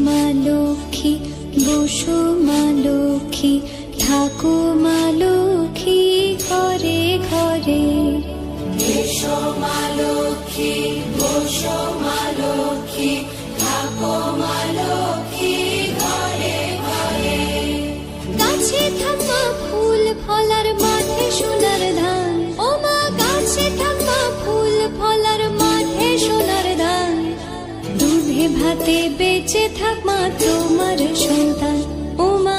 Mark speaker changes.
Speaker 1: মা লক্ষ্মী, বসো মা লক্ষ্মী, থাকো মা লক্ষ্মী ঘরে ঘরে।
Speaker 2: এসো মা লক্ষ্মী, বসো মা লক্ষ্মী, থাকো মা লক্ষ্মী ঘরে ঘরে।
Speaker 1: গাছে থাকা ফুল ফলার মাঠে সোনার ধান, ও মা গাছে থাকা ফুল ফলার মাঠে সোনার ধান। দুধে ভাতে বেঁচে থাক মা তোমার সন্তান, ও মা